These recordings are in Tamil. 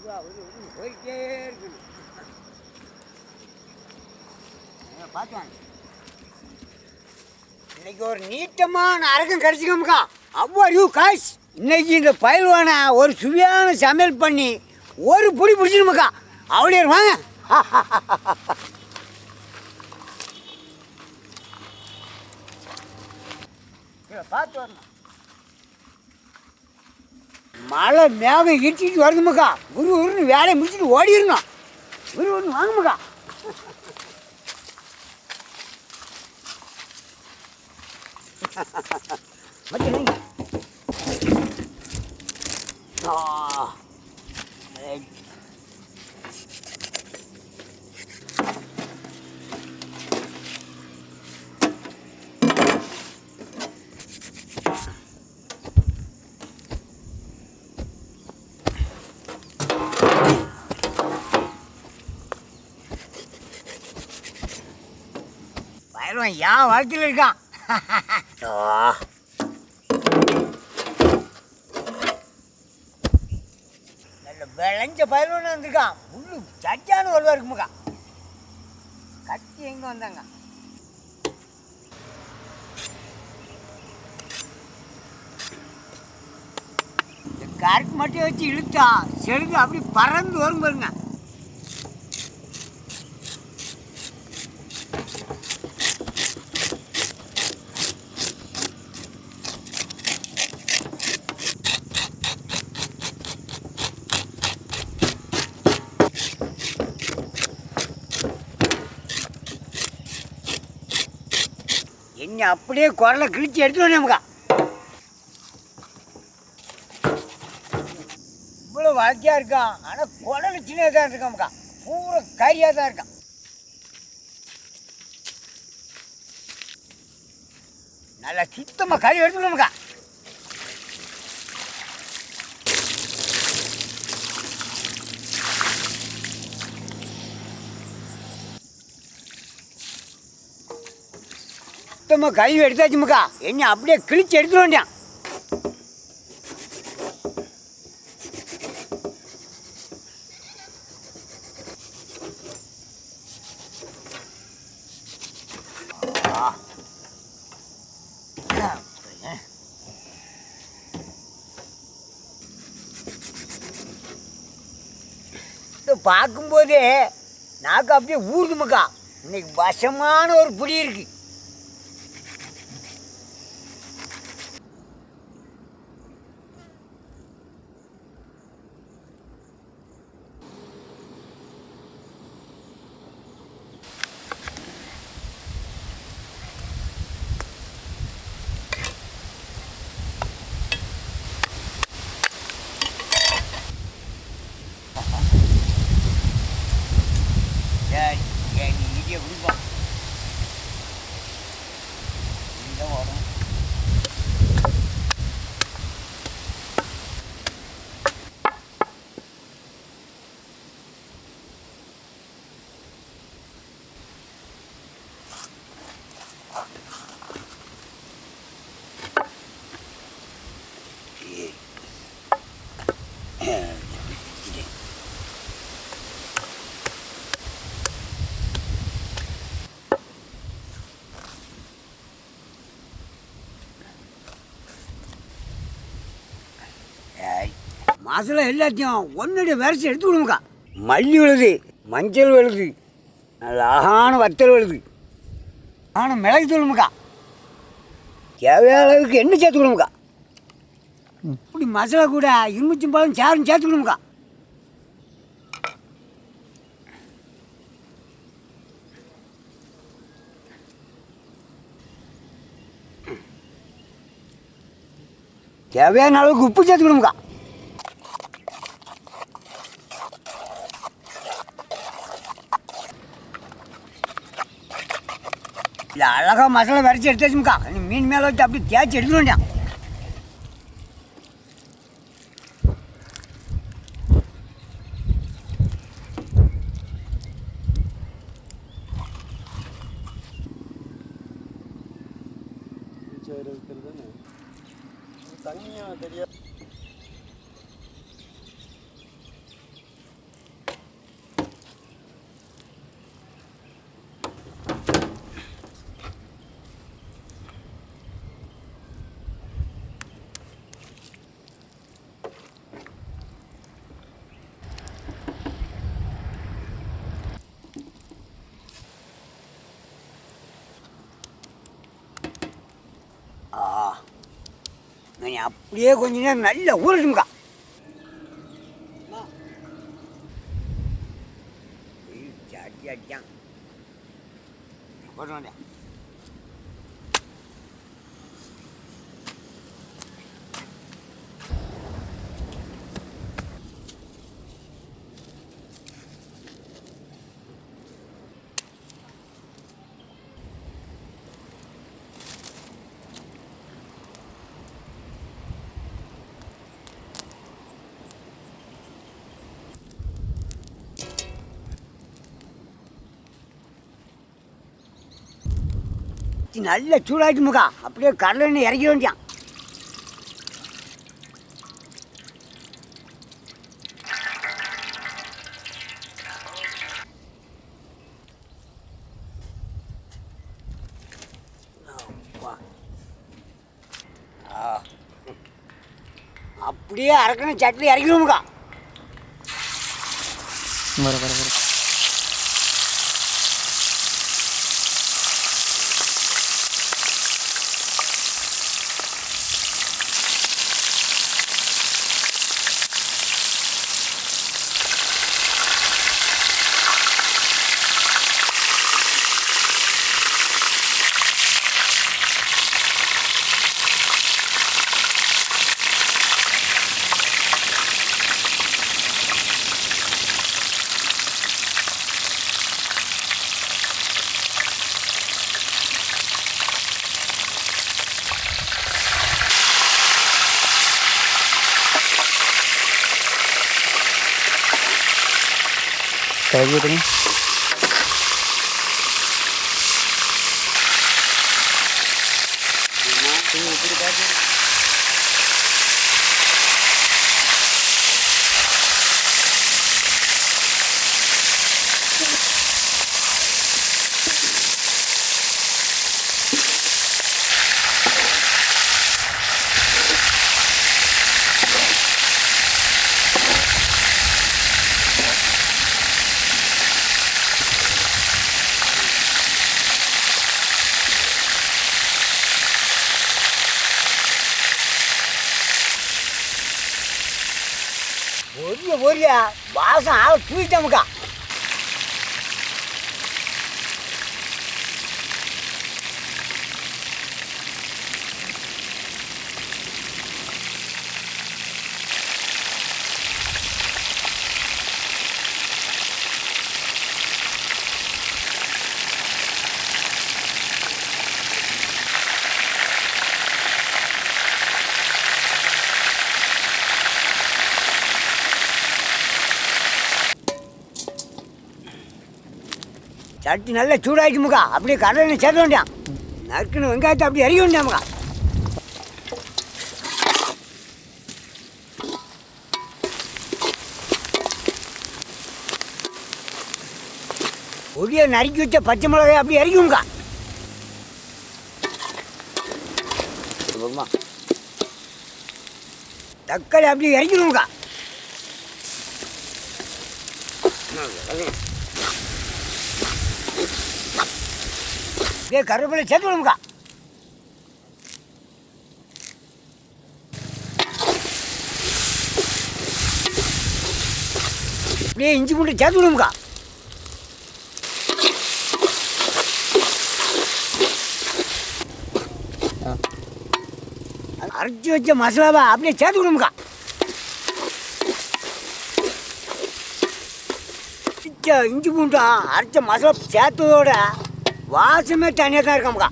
போயிட்டே இருக்கணும். பார்த்தாங்க இன்னைக்கு ஒரு நீட்டமான அரக்கம் கிடச்சிக்கோமுக்கா. அவ்வளோ யூ காய்ஸ். இன்னைக்கு இந்த பயில்வானை ஒரு சுவையான சமையல் பண்ணி ஒரு புடி பிடிச்சிருமுக்கா. அவளே வாங்க. பார்த்து வரணும். மழை மேகம் இடிச்சிட்டு வருதுமுக்கா. உருன்னு வேலையை முடிச்சுட்டு ஓடிடணும். உருன்னு வாங்கமுக்கா. பயிர்வான் என் வாழ்க்கையில் இருக்கான். நல்ல விளைஞ்ச பயிர்வான் வந்திருக்கான். முள்ளு சட்டியான வருவா இருக்குமுக்கா. கட்டி எங்கே வந்தாங்க? இந்த கருக்கு மட்டும் வச்சு இழுத்தா செழுது அப்படி பறந்து வரும் பாருங்க. என்ன அப்படியே குரலை கிழிச்சு எடுத்துட்டு நமக்கா. இவ்வளோ வாழ்க்கையாக இருக்கான். ஆனால் குடல் சின்னதாக தான் இருக்காமக்கா. பூரா கரியாக தான் இருக்கான். நல்லா சுத்தமாக கறி எடுத்துக்கணும்க்கா. சுத்தமாக கழுவி எடுத்தாச்சுமுக்கா. என்ன அப்படியே கிழிச்சு எடுத்துட்டு வேண்டியான். பார்க்கும்போதே நாக்கு அப்படியே ஊறுதுமுக்கா. இன்னைக்கு வசமான ஒரு புடி இருக்கு. நீ குடிப்பா. இந்த வரும் மசாலா எல்லாத்தையும் ஒன்னுடைய விரைச்சி எடுத்து விடுமுக்கா. மல்லி விழுது, மஞ்சள் விழுது, நல்ல அழகான வத்தல் விழுது, ஆனால் மிளகு தூளுமுக்கா. தேவையான அளவுக்கு எண்ணெய் சேர்த்துக்கணுமுக்கா. இப்படி மசாலா கூட இரும்புச்சம்பழம் சேரும் சேர்த்துக்கணுமுக்கா. தேவையான அளவுக்கு உப்பு சேர்த்துக்கணுமுக்கா. இல்லை அழகாக மசாலா விரைச்சி எடுத்தாச்சுமுக்கா. நீ மீன் மேலே வச்சு அப்படி தேய்ச்சி எடுத்துட்டு வேண்டாம். அப்படியே கொஞ்ச நேரம் நல்லா ஊறட்டும்க்கா. சாட்டி அடிச்சான் போட்டு வந்தேன். நல்ல சூடாயிட்டுமுக்கா. அப்படியே கடலை இறக்கி வேண்டியான். அப்படியே அரைக்கணும் சட்னி இறக்கிடுவோமுக்கா. வர வர வர kayak gitu nih. பொரிய வாசம் ஆள தூக்கிட்டமுக்கா. சட்டி நல்லா சூடாயிட்டுமுக்கா. அப்படியே கடலை சேர்க்க வேண்டியான். நறுக்குன்னு வெங்காயத்தை அப்படி இறக்கி வேண்டியாமுக்கா. பொடியை நறுக்கி வச்ச பச்சை மிளகாய் அப்படி இறக்கிமுக்கா. தக்காளி அப்படி இறக்கிடுவோம்க்கா. கருவேப்பிலை சேர்த்து விடுமுக்கா. அப்படியே இஞ்சி பூண்டு சேர்த்து விடுமுக்கா. அரைச்சி வச்ச மசாலாவை அப்படியே சேர்த்து விடுமுக்கா. இஞ்சி பூண்டும் அரைச்ச மசாலா சேர்த்ததோட வாசமே தனியாக தான் இருக்கமுக்கா.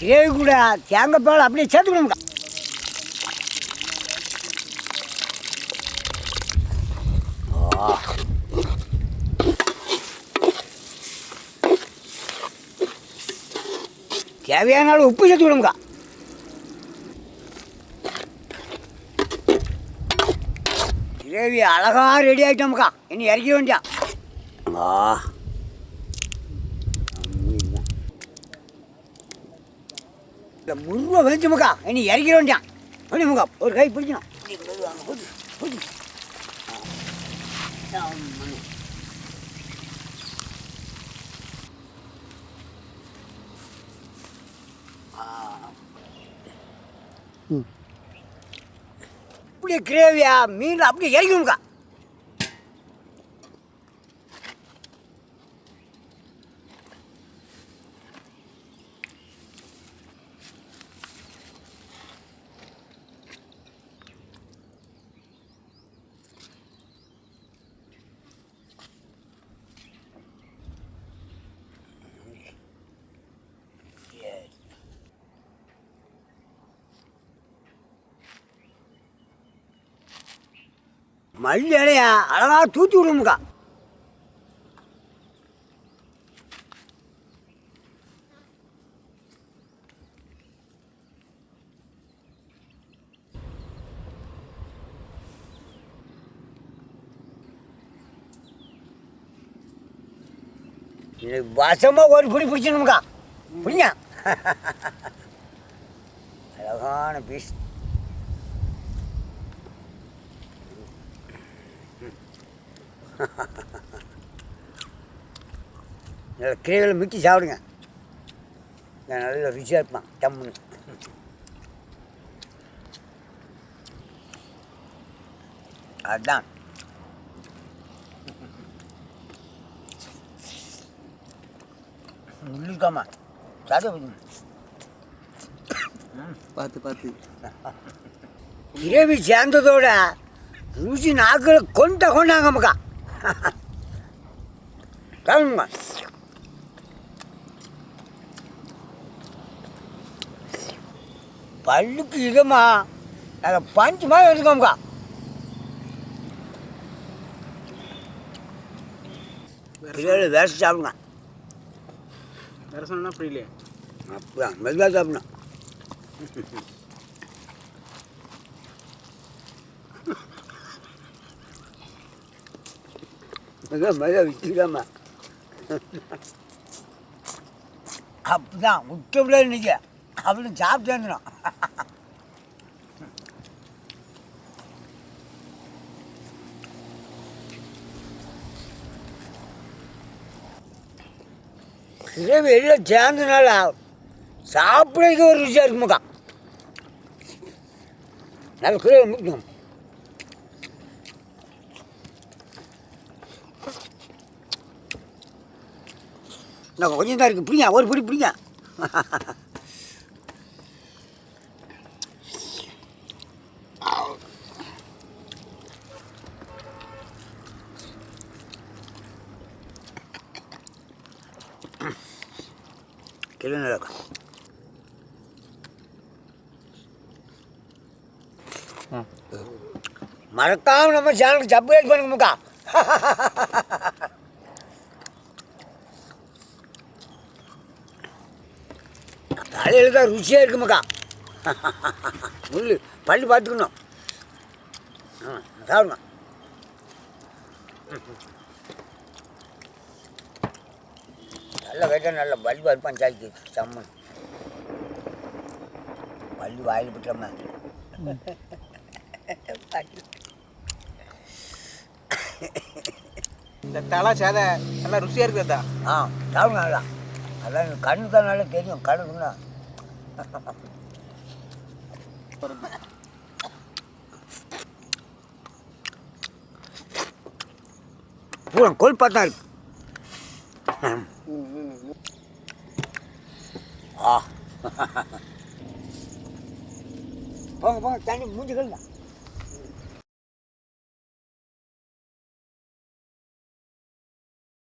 கிரேவி கூட தேங்காய் பால் அப்படியே சேர்த்துக்கணும்க்கா. தேவையான அளவு உப்பு சேர்த்து விடுமுக்கா. கிரேவி அழகாக ரெடி ஆகிட்டோமுக்கா. இனி இறக்க வேண்டியா. இல்லை முருவா வெந்துச்சுமுக்கா. இனி இறக்க வேண்டியான். முடியுமுக்கா. ஒரு கை பிடிக்கணும். அப்படியே கிரேவியா மீன் அப்படியே இறக்கணும்க்கா. மல்லி இலையா அழகாக தூத்தி விடுமுக்கா. வசமாக ஒரு பிடி பிடிச்சணுமுக்கா. பிடிங்க. அழகான பீஸ். நல்லா கிரேவியில் மிக்கி சாப்பிடுங்க. நல்ல ருச்சியாக இருப்பான் டம்முன்னு. அதுதான் முள்ளிருக்காமா சாப்பிட பார்த்து பார்த்து. கிரேவி சேர்ந்ததோட ருசி நாக்கில் கொண்டாங்கம்மாக்கா. சாப்பிடுங்கம்மா. பல்லுக்கு இதமா நாங்கள் பஞ்சு மாதிரி எடுத்துக்கோம்க்கா. வேற சாப்பிடுங்க. வேற சொன்னா புரியலையே. அப்படிதான் மெதுவாக சாப்பிடணும். மெதுவாக விட்டுக்காம அப்படிதான் விட்டபடியே இன்னைக்கு அப்படி சாப்பிட்டு வந்துடும். கிரேவி எல்லாம் சேர்ந்தனால சாப்பிட்றதுக்கு ஒரு ருசியாக இருக்குமாக்கா. நல்ல கிரேவி முடிக்கணும். நான் கொஞ்சம் தான் இருக்குது. பிடிங்க ஒரு பிடி பிடிங்க. கிலோ நல்லா மறக்காம நம்ம சேனலுக்கு சப்ஸ்கிரைப் பண்ணுங்கக்கா. தலையில் தான் ருசியாக இருக்குமாக்கா. முள் பல்லு பார்த்துக்கணும். சாப்பிடுங்க. நல்லா கேட்டால் நல்ல பல்பு இருப்பான் சாய்க்கு சம்மன். பல்லு வாயில் விட்டுறமா. இந்த தலை சேதை நல்லா ருசியாக இருக்குதா? சாப்பிடுங்க நல்லா. அதான் கண்ணு தான் நல்லா தெரியும். கண்ணுக்குன்னா பூரா கொழுப்பாக தான் இருக்கு. போங்க போங்க தண்ணி மூஞ்சி கழுங்க.